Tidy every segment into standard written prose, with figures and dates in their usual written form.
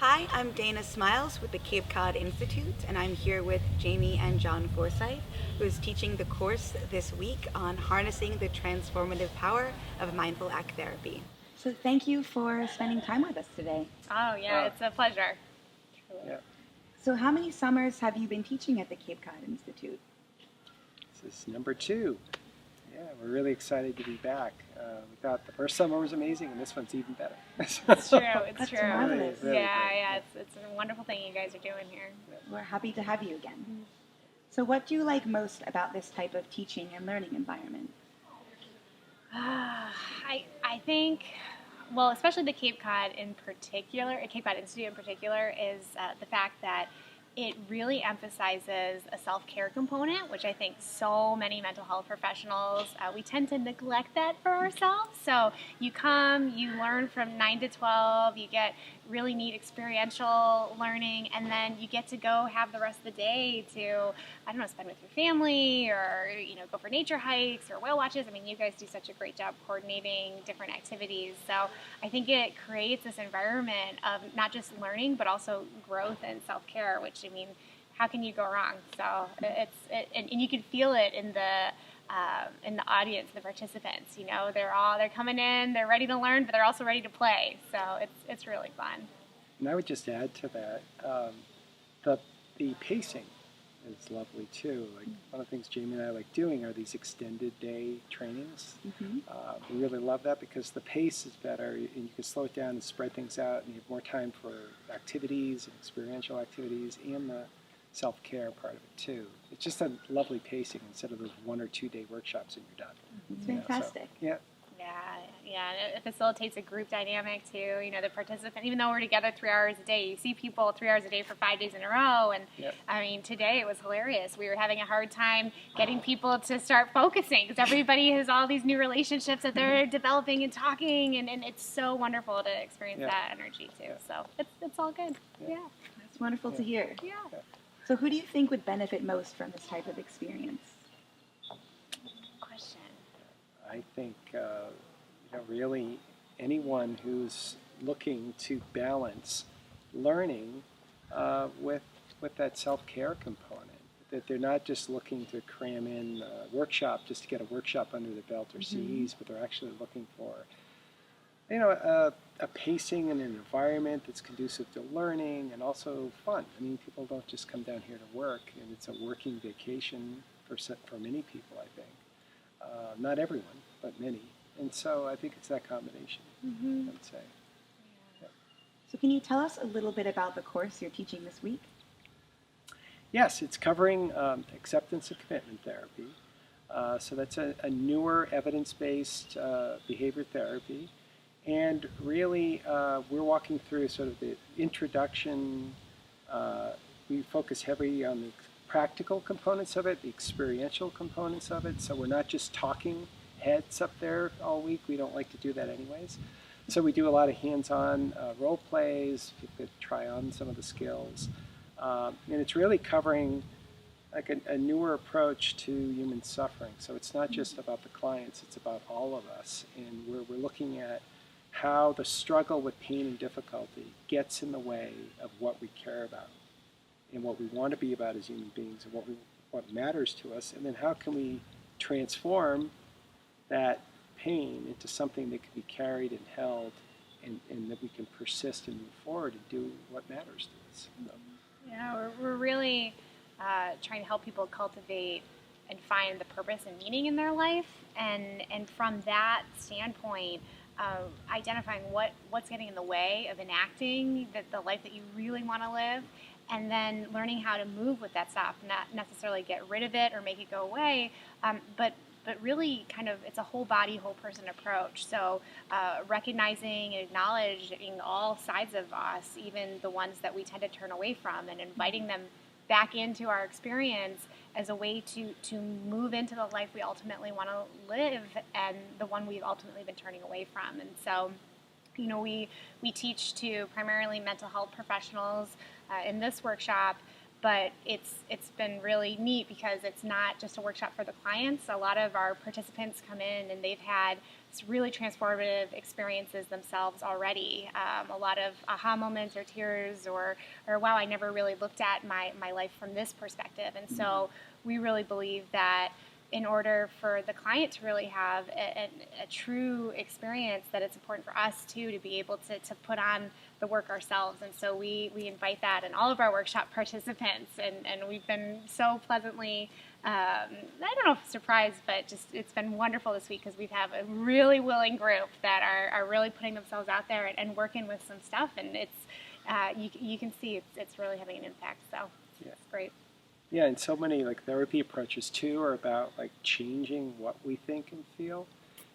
Hi, I'm Dana Smiles with the Cod Institute, and I'm here with Jamie and John Forsyth, who is teaching the course this week on harnessing the transformative power of mindful act therapy. So thank you for spending time with us today. Oh, yeah, it's a pleasure. Yeah, So how many summers have you been teaching at the Cod Institute? this is number 2. Yeah, we're really excited to be back. We thought the first summer was amazing, and this one's even better. It's true. It's That's true. marvelous. Really Yeah, great. yeah. It's a wonderful thing you guys are doing here. We're happy to have you again. So what do you like most about this type of teaching and learning environment? I think, well, especially the Cape Cod in particular, Cape Cod Institute in particular, is the fact that it really emphasizes a self-care component, which I think so many mental health professionals, we tend to neglect that for ourselves. So you come, you learn from 9 to 12, you get really neat experiential learning, and then you get to go have the rest of the day to, I don't know, spend with your family or, go for nature hikes or whale watches. I mean, you guys do such a great job coordinating different activities. So I think it creates this environment of not just learning, but also growth and self-care, which, I mean, how can you go wrong? So and you can feel it in the audience, the participants. They're coming in, they're ready to learn, but they're also ready to play. So it's really fun. And I would just add to that, the pacing is lovely too. Like one of the things Jamie and I like doing are these extended day trainings. We really love that because the pace is better, and you can slow it down and spread things out, and you have more time for activities and experiential activities and the self-care part of it too. It's just a lovely pacing instead of those 1 or 2 day workshops and you're done. It's fantastic. Yeah. Yeah, and it facilitates a group dynamic too. The participant, even though we're together 3 hours a day, you see people 3 hours a day for 5 days in a row. And I mean, today it was hilarious. We were having a hard time getting people to start focusing because everybody has all these new relationships that they're developing and talking, and it's so wonderful to experience that energy too. So it's all good. Yeah. That's wonderful to hear. Yeah. So who do you think would benefit most from this type of experience? Question. I think really anyone who's looking to balance learning with that self-care component. That they're not just looking to cram in a workshop just to get a workshop under the belt or CEs, but they're actually looking for a pacing and an environment that's conducive to learning and also fun. I mean, people don't just come down here to work, and it's a working vacation for many people, I think. Not everyone, but many. And so I think it's that combination, I would say. Yeah. So can you tell us a little bit about the course you're teaching this week? Yes, it's covering acceptance and commitment therapy. So that's a newer evidence-based behavior therapy. And really, we're walking through sort of the introduction. We focus heavily on the practical components of it, the experiential components of it. So we're not just talking heads up there all week. We don't like to do that anyways. So we do a lot of hands-on role plays. You could try on some of the skills. And it's really covering like a newer approach to human suffering. So it's not just about the clients, it's about all of us. And we're looking at how the struggle with pain and difficulty gets in the way of what we care about and what we want to be about as human beings and what matters to us. And then how can we transform that pain into something that can be carried and held, and that we can persist and move forward and do what matters to us. So. Yeah, we're really trying to help people cultivate and find the purpose and meaning in their life, and from that standpoint, identifying what's getting in the way of enacting the life that you really want to live, and then learning how to move with that stuff, not necessarily get rid of it or make it go away, but really kind of, it's a whole body, whole person approach. So recognizing and acknowledging all sides of us, even the ones that we tend to turn away from, and inviting them back into our experience as a way to move into the life we ultimately want to live and the one we've ultimately been turning away from. And so, we teach to primarily mental health professionals in this workshop, but it's been really neat because it's not just a workshop for the clients. A lot of our participants come in and they've had really transformative experiences themselves already. A lot of aha moments or tears or wow, I never really looked at my life from this perspective. And so we really believe that in order for the client to really have a true experience, that it's important for us too to be able to put on the work ourselves. And so we invite that in all of our workshop participants, and we've been so pleasantly I don't know if surprised, but just it's been wonderful this week because we have a really willing group that are really putting themselves out there and working with some stuff, and it's you can see it's really having an impact. So it's great. Yeah, and so many like therapy approaches too are about like changing what we think and feel.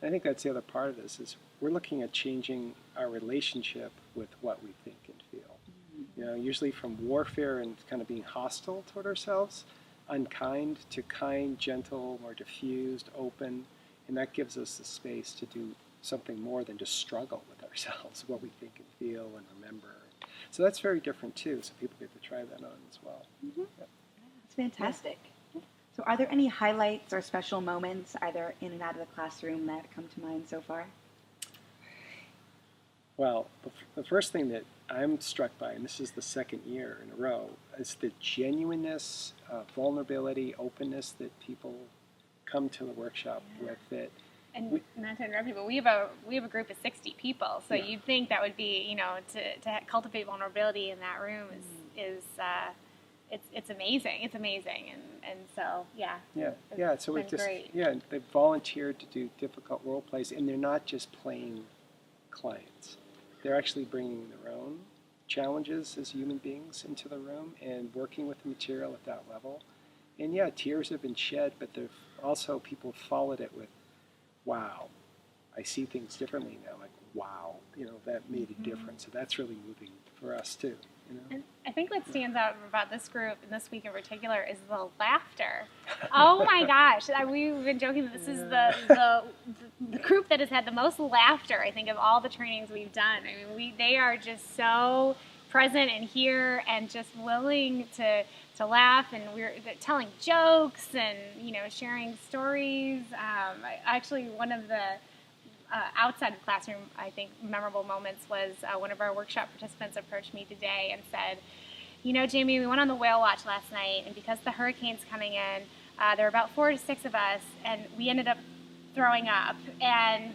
And I think that's the other part of this is we're looking at changing our relationship with what we think and feel. You know, usually from warfare and kind of being hostile toward ourselves, unkind to kind, gentle, more diffused, open, and that gives us the space to do something more than just struggle with ourselves, what we think and feel and remember. So that's very different too, so people get to try that on as well. Mm-hmm. Yeah. That's fantastic. Yeah. So are there any highlights or special moments either in and out of the classroom that come to mind so far? Well, the first thing that I'm struck by, and this is the second year in a row, is the genuineness, vulnerability, openness that people come to the workshop with. That, and not to interrupt you, but we have a group of 60 people, so you'd think that would be, to cultivate vulnerability in that room is it's amazing. It's amazing, and so So it's great. They volunteered to do difficult role plays, and they're not just playing clients. They're actually bringing their own challenges as human beings into the room and working with the material at that level. And tears have been shed, but there's also people followed it with, wow, I see things differently now. Like, wow, that made a difference. So that's really moving for us too. And I think what stands out about this group and this week in particular is the laughter. Oh my gosh, we've been joking that this is the group that has had the most laughter, I think, of all the trainings we've done. I mean, they are just so present and here and just willing to laugh, and we're telling jokes and sharing stories. Actually, one of the outside of classroom, I think, memorable moments was one of our workshop participants approached me today and said, Jamie, we went on the whale watch last night, and because the hurricane's coming in, there were about 4 to 6 of us, and we ended up throwing up. And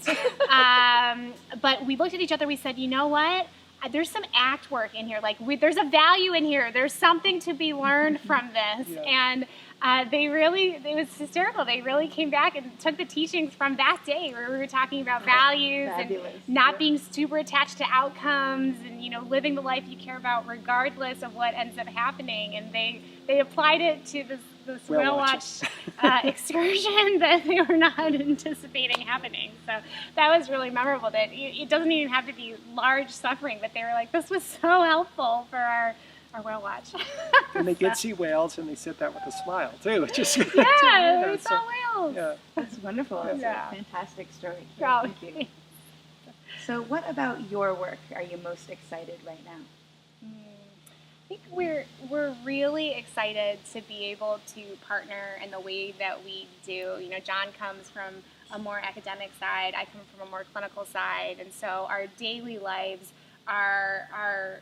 but we looked at each other, we said, you know what? There's some act work in here. Like, there's a value in here. There's something to be learned from this. And it was hysterical. They really came back and took the teachings from that day where we were talking about values and not being super attached to outcomes and, living the life you care about regardless of what ends up happening. And they applied it to this whale watch excursion that they were not anticipating happening. So that was really memorable. That it doesn't even have to be large suffering, but they were like, this was so helpful for our whale watch. And they did see whales, and they said that with a smile too. We saw whales. Yeah, that's wonderful. It's a fantastic story. Oh, thank you. So, what about your work are you most excited right now? I think we're really excited to be able to partner in the way that we do. John comes from a more academic side. I come from a more clinical side, and so our daily lives are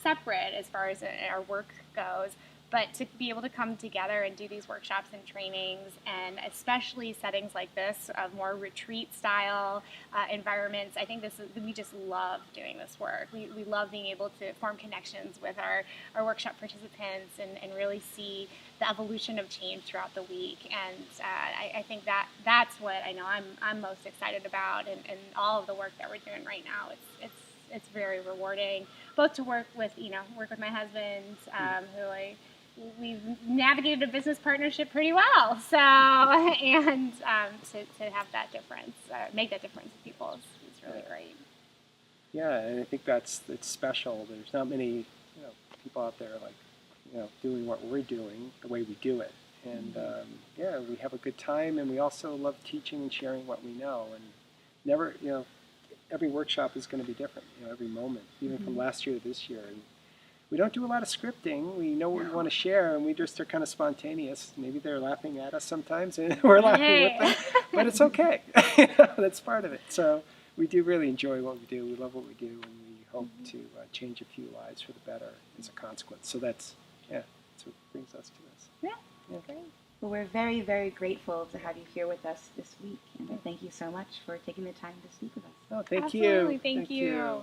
separate as far as our work goes. But to be able to come together and do these workshops and trainings, and especially settings like this of more retreat-style environments, I think we just love doing this work. We love being able to form connections with our workshop participants and really see the evolution of change throughout the week. And I think that's what I know I'm most excited about, and all of the work that we're doing right now. It's very rewarding, both to work with my husband, we've navigated a business partnership pretty well. So, and to have that difference, make that difference with people is really great. Yeah, and I think it's special. There's not many people out there doing what we're doing the way we do it. And we have a good time, and we also love teaching and sharing what we know. And never, every workshop is going to be different. Every moment, even from last year to this year. And we don't do a lot of scripting. We know what we want to share, and we just are kind of spontaneous. Maybe they're laughing at us sometimes, and we're laughing with them, but it's okay. That's part of it. So we do really enjoy what we do. We love what we do, and we hope to change a few lives for the better as a consequence. So that's what brings us to this. Yeah, great. Well, we're very, very grateful to have you here with us this week, and thank you so much for taking the time to speak with us. Oh, thank you. Absolutely, thank you.